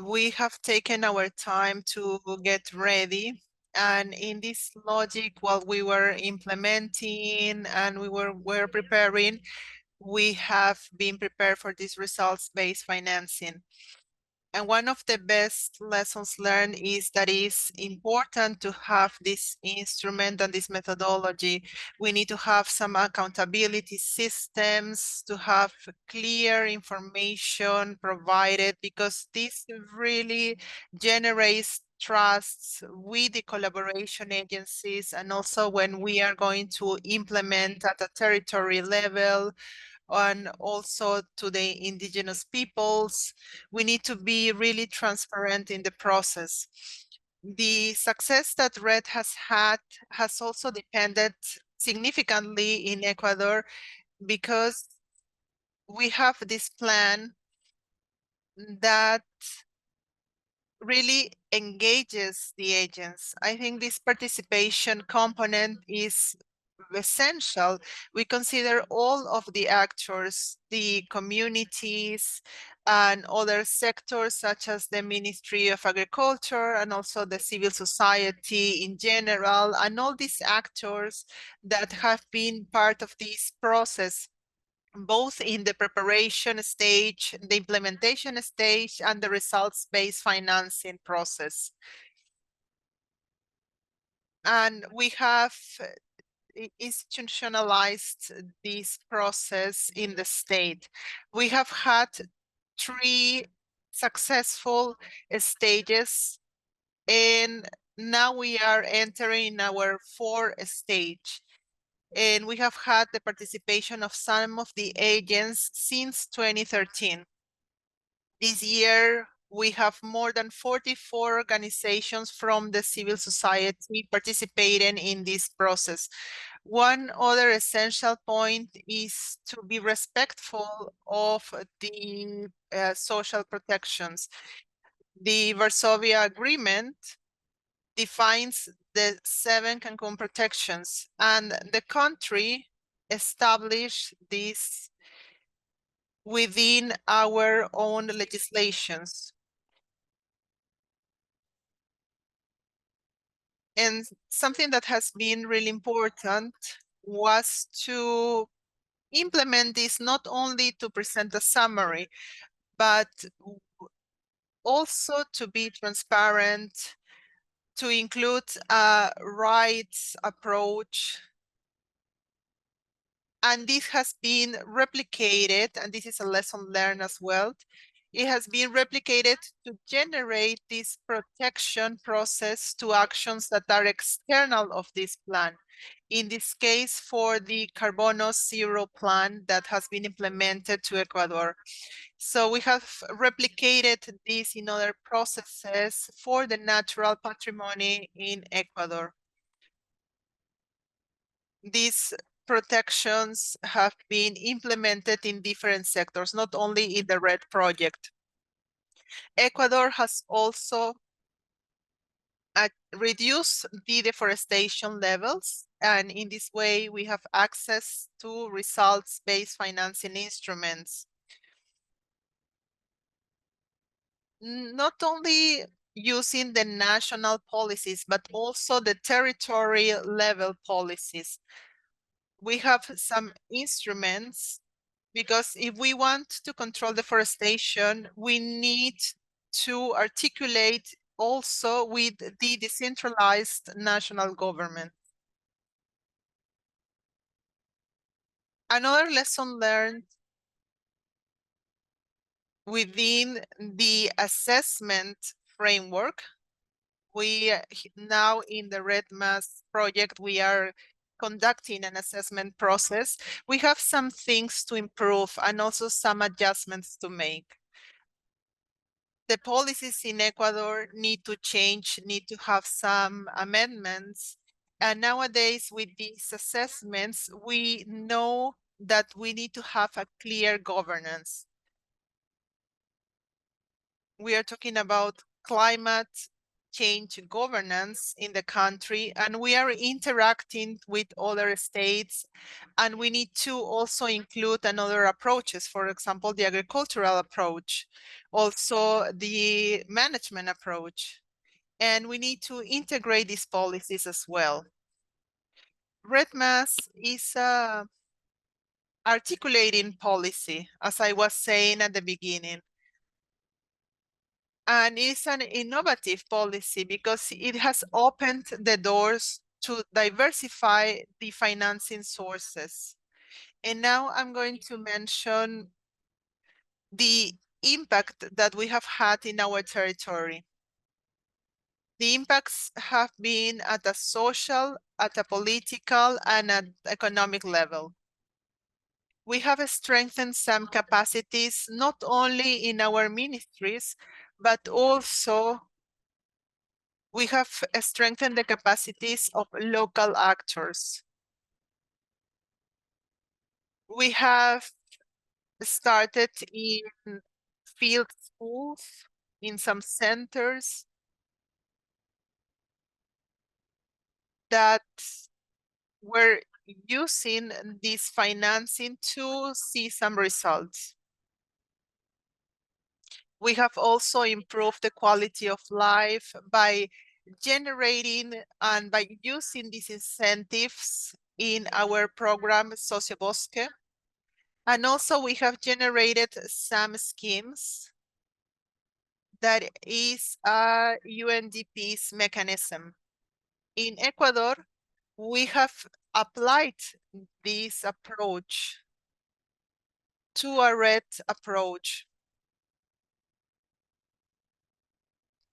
Speaker 5: We have taken our time to get ready. And in this logic, while we were implementing and we were preparing, we have been prepared for this results-based financing. And one of the best lessons learned is that it's important to have this instrument and this methodology. We need to have some accountability systems, to have clear information provided, because this really generates trusts with the collaboration agencies, and also when we are going to implement at a territory level, and also to the indigenous peoples. We need to be really transparent in the process. The success that RED has had has also depended significantly in Ecuador, because we have this plan that really engages the agents. I think this participation component is essential. We consider all of the actors, the communities, and other sectors such as the Ministry of Agriculture, and also the civil society in general, and all these actors that have been part of this process, both in the preparation stage, the implementation stage, and the results-based financing process. And we have institutionalized this process in the state. We have had 3 successful stages, and now we are entering our 4th stage. And we have had the participation of some of the agents since 2013. This year, we have more than 44 organizations from the civil society participating in this process. One other essential point is to be respectful of the social protections. The Varsovia Agreement defines the 7 Cancun protections, and the country established this within our own legislations. And something that has been really important was to implement this, not only to present a summary, but also to be transparent, to include a rights approach. And this has been replicated, and this is a lesson learned as well. It has been replicated to generate this protection process to actions that are external of this plan. In this case, for the Carbono Zero plan that has been implemented to Ecuador. So we have replicated this in other processes for the natural patrimony in Ecuador. These protections have been implemented in different sectors, not only in the RED project. Ecuador has also reduced the deforestation levels, and in this way we have access to results-based financing instruments. not only using the national policies, but also the territory level policies. We have some instruments because if we want to control deforestation, we need to articulate also with the decentralized national government. Another lesson learned within the assessment framework, we now in the REDMAS project, we are conducting an assessment process. We have some things to improve and also some adjustments to make. The policies in Ecuador need to change, need to have some amendments. And nowadays with these assessments, we know that we need to have a clear governance. We are talking about climate change governance in the country, and we are interacting with other states, and we need to also include another approaches, for example, the agricultural approach, also the management approach, and we need to integrate these policies as well. REDMAS is a articulating policy, as I was saying at the beginning. And it's an innovative policy because it has opened the doors to diversify the financing sources. And now I'm going to mention the impact that we have had in our territory. The impacts have been at a social, at a political, and at economic level. We have strengthened some capacities, not only in our ministries, but also we have strengthened the capacities of local actors. We have started in field schools, in some centers that were using this financing to see some results. We have also improved the quality of life by generating and by using these incentives in our program Sociobosque. And also we have generated some schemes that is UNDP's mechanism. In Ecuador, we have applied this approach to a RED approach,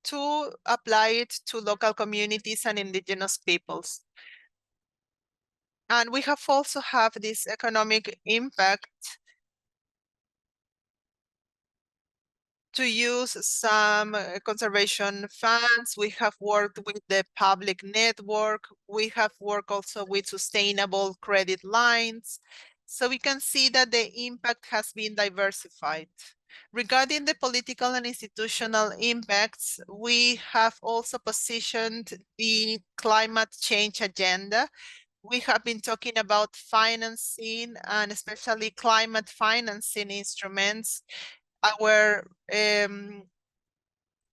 Speaker 5: to apply it to local communities and indigenous peoples. And we have also have this economic impact to use some conservation funds. We have worked with the public network. We have worked also with sustainable credit lines. So we can see that the impact has been diversified. Regarding the political and institutional impacts, we have also positioned the climate change agenda. We have been talking about financing and especially climate financing instruments. Our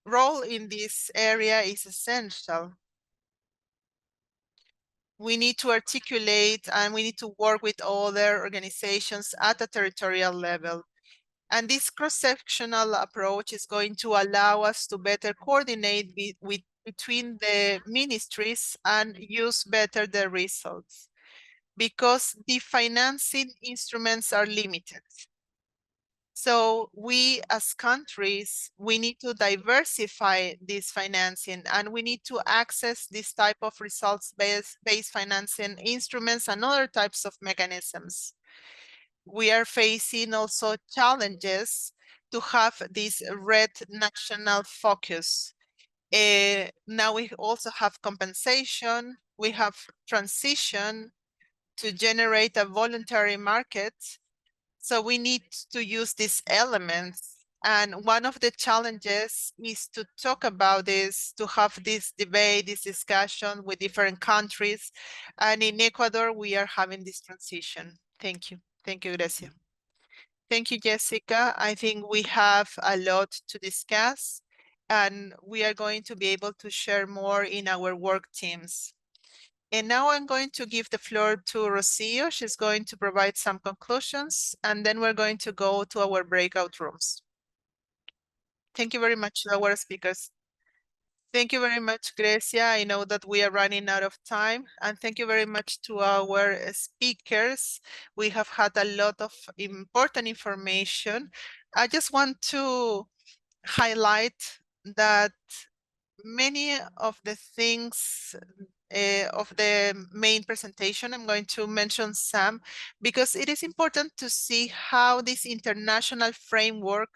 Speaker 5: role in this area is essential. We need to articulate and we need to work with other organizations at a territorial level. And this cross-sectional approach is going to allow us to better coordinate between the ministries and use better the results, because the financing instruments are limited. So we as countries, we need to diversify this financing and we need to access this type of results-based financing instruments and other types of mechanisms. We are facing also challenges to have this RED national focus. Now we also have compensation, we have transition to generate a voluntary market. So we need to use these elements. And one of the challenges is to talk about this, to have this debate, this discussion with different countries. And in Ecuador, we are having this transition. Thank you. Thank you, Grecia. Thank you, Jessica. I think we have a lot to discuss, and we are going to be able to share more in our work teams. And now I'm going to give the floor to Rocio. She's going to provide some conclusions, and then we're going to go to our breakout rooms. Thank you very much to our speakers. Thank you very much, Grecia. I know that we are running out of time, and thank you very much to our speakers. We have had a lot of important information. I just want to highlight that many of the things of the main presentation, I'm going to mention some, because it is important to see how this international framework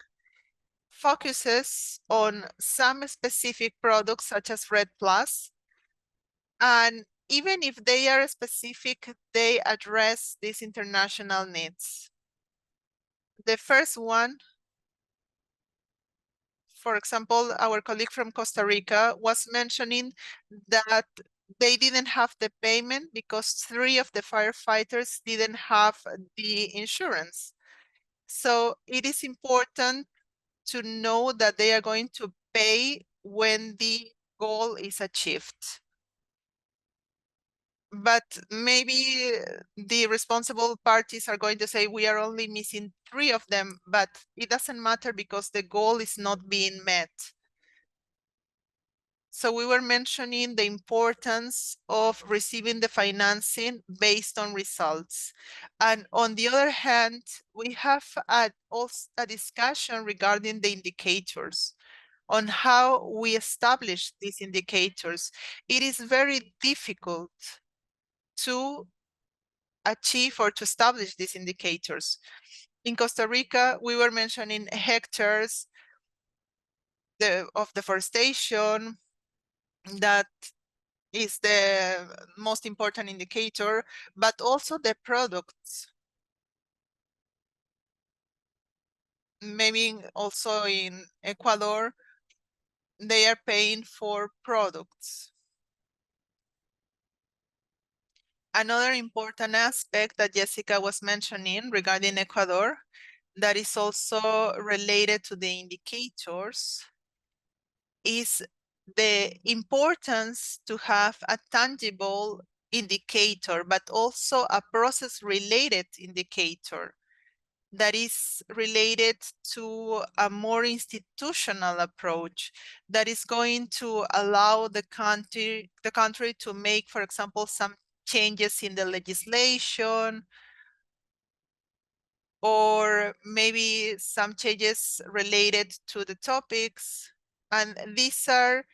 Speaker 5: focuses on some specific products such as Red Plus. And even if they are specific, they address these international needs. The first one, for example, our colleague from Costa Rica was mentioning that they didn't have the payment because 3 of the firefighters didn't have the insurance. So it is important to know that they are going to pay when the goal is achieved. But maybe the responsible parties are going to say we are only missing 3 of them, but it doesn't matter because the goal is not being met. So we were mentioning the importance of receiving the financing based on results. And on the other hand, we have also a discussion regarding the indicators, on how we establish these indicators. It is very difficult to achieve or to establish these indicators. In Costa Rica, we were mentioning hectares of deforestation. That is the most important indicator, but also the products. Maybe also in Ecuador, they are paying for products. Another important aspect that Jessica was mentioning regarding Ecuador, that is also related to the indicators, is the importance to have a tangible indicator, but also a process-related indicator that is related to a more institutional approach that is going to allow the country to make, for example, some changes in the legislation, or maybe some changes related to the topics. And these are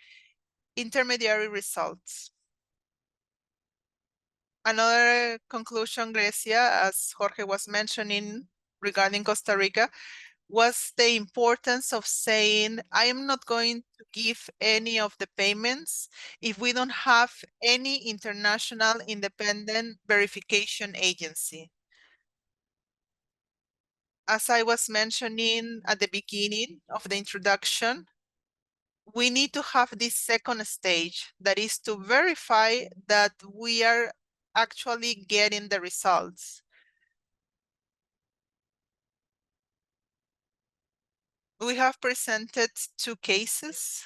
Speaker 5: intermediary results. Another conclusion, Grecia, as Jorge was mentioning regarding Costa Rica, was the importance of saying, I am not going to give any of the payments if we don't have any international independent verification agency. As I was mentioning at the beginning of the introduction, we need to have this second stage, that is to verify that we are actually getting the results. We have presented 2 cases,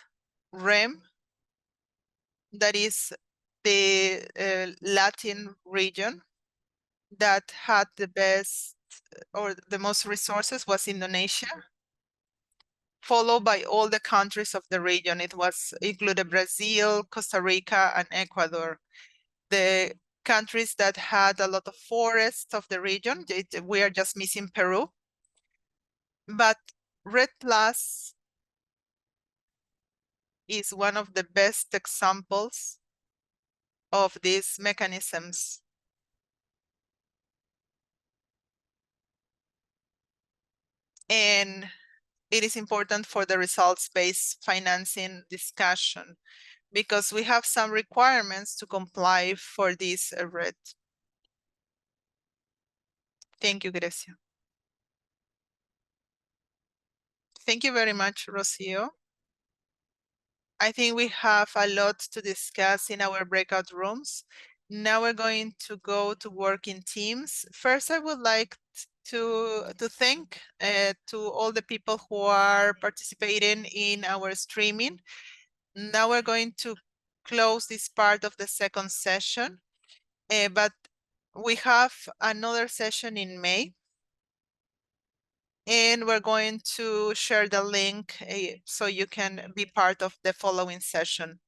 Speaker 5: REM, that is the Latin region that had the best or the most resources was Indonesia, followed by all the countries of the region. It was included Brazil, Costa Rica, and Ecuador. The countries that had a lot of forests of the region, we are just missing Peru. But Red Plus is one of the best examples of these mechanisms. And it is important for the results-based financing discussion because we have some requirements to comply for this RED. Thank you, Grecia. Thank you very much, Rocio. I think we have a lot to discuss in our breakout rooms. Now we're going to go to work in teams. First, I would like to thank to all the people who are participating in our streaming. Now we're going to close this part of the second session, but we have another session in May. And we're going to share the link so you can be part of the following session.